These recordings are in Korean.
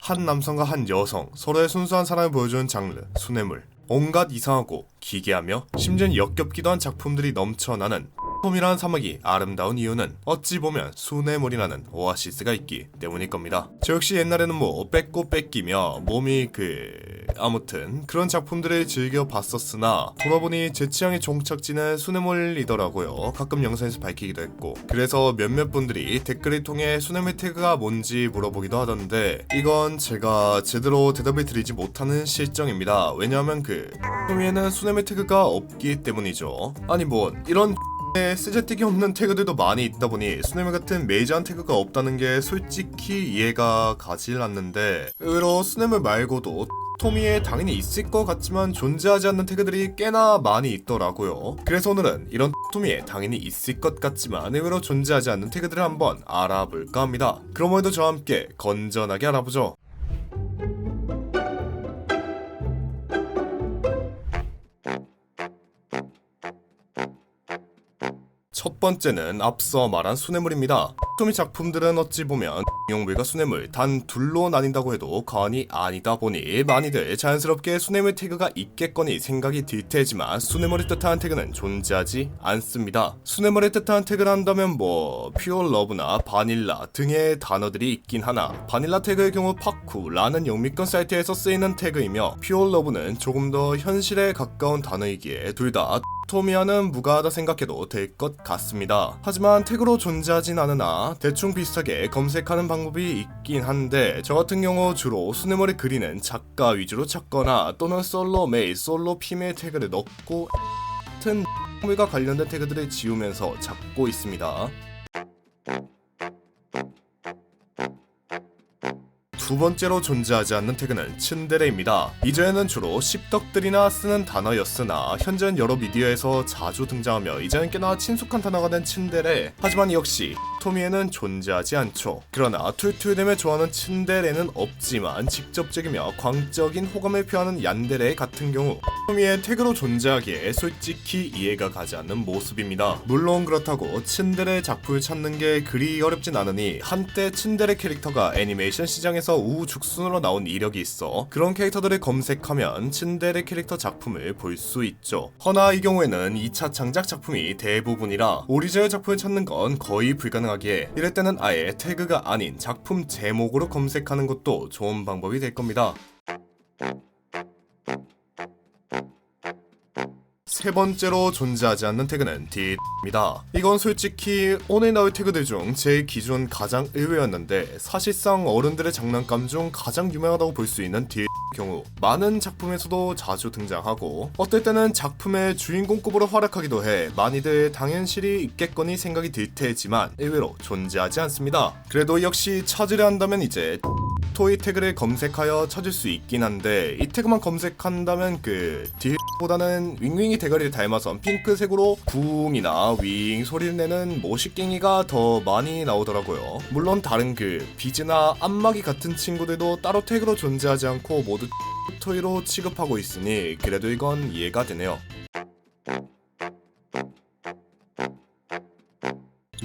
한 남성과 한 여성, 서로의 순수한 사랑을 보여주는 장르, 수뇌물. 온갖 이상하고 기괴하며 심지어 역겹기도 한 작품들이 넘쳐나는 톰이라는 사막이 아름다운 이유는 어찌 보면 수뇌물이라는 오아시스가 있기 때문일 겁니다. 저 역시 옛날에는 뺏고 뺏기며 몸이 아무튼 그런 작품들을 즐겨 봤었으나 돌아보니 제 취향의 종착지는 수뇌물이더라고요. 가끔 영상에서 밝히기도 했고, 그래서 몇몇 분들이 댓글을 통해 수뇌물 태그가 뭔지 물어보기도 하던데 이건 제가 제대로 대답을 드리지 못하는 실정입니다. 왜냐하면 톰에는 수뇌물 태그가 없기 때문이죠. 아니 이런 쓰잘데기 없는 태그들도 많이 있다 보니 수뇌물 같은 메이저한 태그가 없다는 게 솔직히 이해가 가질 않는데, 의외로 수뇌물 말고도 토미에 당연히 있을 것 같지만 존재하지 않는 태그들이 꽤나 많이 있더라고요. 그래서 오늘은 이런 토미에 당연히 있을 것 같지만 의외로 존재하지 않는 태그들을 한번 알아볼까 합니다. 그럼 오늘도 저와 함께 건전하게 알아보죠. 첫 번째는 앞서 말한 수뇌물입니다. 토미 작품들은 어찌 보면 용물과 수뇌물 단 둘로 나뉜다고 해도 과언이 아니다 보니 많이들 자연스럽게 수뇌물 태그가 있겠거니 생각이 들 테지만 수뇌물을 뜻하는 태그는 존재하지 않습니다. 수뇌물을 뜻하는 태그를 한다면 퓨어 러브나 바닐라 등의 단어들이 있긴 하나, 바닐라 태그의 경우 파쿠라는 영미권 사이트에서 쓰이는 태그이며 퓨어 러브는 조금 더 현실에 가까운 단어이기에 둘 다 토미와는 무관하다 생각해도 될 것 같습니다. 하지만 태그로 존재하진 않으나 대충 비슷하게 검색하는 방법이 있긴 한데, 저 같은 경우 주로 수뇌물을 그리는 작가 위주로 찾거나 또는 솔로 메일, 솔로 피메일 태그를 넣고 같은 물과 관련된 태그들을 지우면서 찾고 있습니다. 두 번째로 존재하지 않는 태그는 츤데레입니다. 이전에는 주로 십덕들이나 쓰는 단어였으나 현재는 여러 미디어에서 자주 등장하며 이제는 꽤나 친숙한 단어가 된 츤데레. 하지만 역시 토미에는 존재하지 않죠. 그러나 툴툴댐에 좋아하는 츤데레는 없지만 직접적이며 광적인 호감을 표하는 얀데레 같은 경우 토미의 태그로 존재하기에 솔직히 이해가 가지 않는 모습입니다. 물론 그렇다고 츤데레 작품을 찾는 게 그리 어렵진 않으니 한때 츤데레 캐릭터가 애니메이션 시장에서 우후죽순으로 나온 이력이 있어 그런 캐릭터들을 검색하면 츤데레 캐릭터 작품을 볼 수 있죠. 허나 이 경우에는 2차 창작 작품이 대부분이라 오리지널 작품을 찾는 건 거의 불가능하기에 이럴 때는 아예 태그가 아닌 작품 제목으로 검색하는 것도 좋은 방법이 될 겁니다. 세 번째로 존재하지 않는 태그는 D입니다. 이건 솔직히 오늘 나올 태그들 중 제 기준 가장 의외였는데 사실상 어른들의 장난감 중 가장 유명하다고 볼 수 있는 D의 경우 많은 작품에서도 자주 등장하고 어떨 때는 작품의 주인공급으로 활약하기도 해 많이들 당연실이 있겠거니 생각이 들 테지만 의외로 존재하지 않습니다. 그래도 역시 찾으려 한다면 이제 토이 태그를 검색하여 찾을 수 있긴 한데 이 태그만 검색한다면 D보다는 윙윙이 대가리를 닮아서 핑크색으로 붕이나 윙 소리를 내는 모시깽이가 더 많이 나오더라고요. 물론 다른 비즈나 안마기 같은 친구들도 따로 태그로 존재하지 않고 모두 토이로 취급하고 있으니 그래도 이건 이해가 되네요.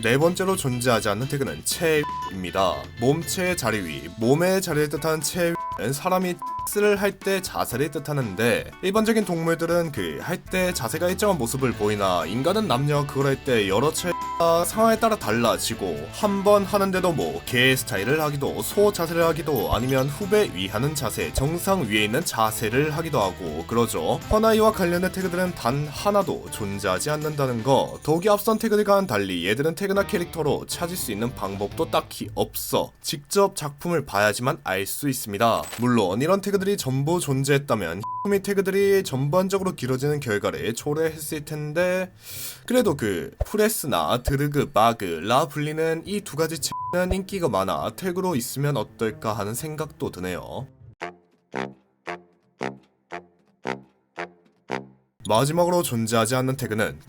네 번째로 존재하지 않는 태그는 체입니다. 몸체의 자리 위, 몸의 자리를 뜻하는 체는 사람이 를 할 때 자세를 뜻하는데 일반적인 동물들은 할 때 자세가 일정한 모습을 보이나 인간은 남녀 그걸 할 때 여러 체가 상황에 따라 달라지고 한 번 하는데도 개 스타일을 하기도 소 자세를 하기도 아니면 후배 위하는 자세, 정상 위에 있는 자세를 하기도 하고 그러죠. 허나 이와 관련된 태그들은 단 하나도 존재하지 않는다는 거. 더욱이 앞선 태그들과는 달리 얘들은 태그나 캐릭터로 찾을 수 있는 방법도 딱히 없어 직접 작품을 봐야지만 알 수 있습니다. 물론 이런 태그들이 전부 존재했다면 토미 태그들이 전반적으로 길어지는 결과를 초래했을 텐데 그래도 프레스나 드르그, 마그, 라 불리는 이 두 가지 책은 인기가 많아 태그로 있으면 어떨까 하는 생각도 드네요. 마지막으로 존재하지 않는 태그는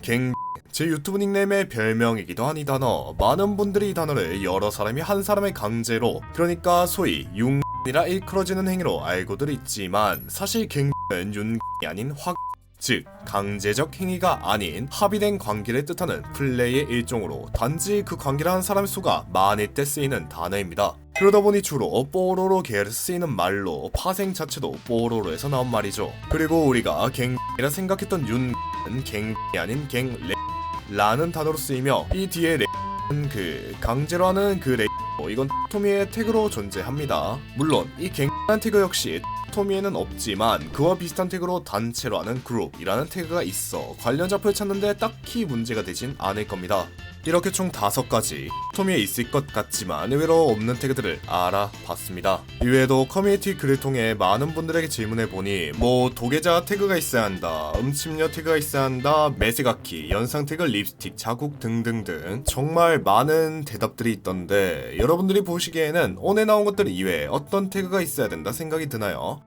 제 유튜브 닉네임의 별명이기도 한 이 단어. 많은 분들이 이 단어를 여러 사람이 한 사람의 강제로, 그러니까 소위 융이라 일컬어지는 행위로 알고들 있지만 사실 갱은 윤이 아닌 즉 강제적 행위가 아닌 합의된 관계를 뜻하는 플레이의 일종으로 단지 그 관계를 한 사람의 수가 많을 때 쓰이는 단어입니다. 그러다 보니 주로 뽀로로 계열에서 쓰이는 말로 파생 자체도 뽀로로에서 나온 말이죠. 그리고 우리가 갱이라 생각했던 윤은 갱이 아닌 갱라는 단어로 쓰이며 이 뒤에 레는 그 강제로 하는 그 레 이건 토미의 태그로 존재합니다. 물론 이 갱이라는 태그 역시 토미에는 없지만 그와 비슷한 태그로 단체로 하는 그룹이라는 태그가 있어 관련 좌표를 찾는데 딱히 문제가 되진 않을 겁니다. 이렇게 총 5가지 토미에 있을 것 같지만 의외로 없는 태그들을 알아봤습니다. 이외에도 커뮤니티 글을 통해 많은 분들에게 질문해보니 뭐 도계자 태그가 있어야 한다, 음침녀 태그가 있어야 한다, 매세가키, 연상 태그, 립스틱, 자국 등등등 정말 많은 대답들이 있던데 여러분들이 보시기에는 오늘 나온 것들 이외에 어떤 태그가 있어야 된다 생각이 드나요?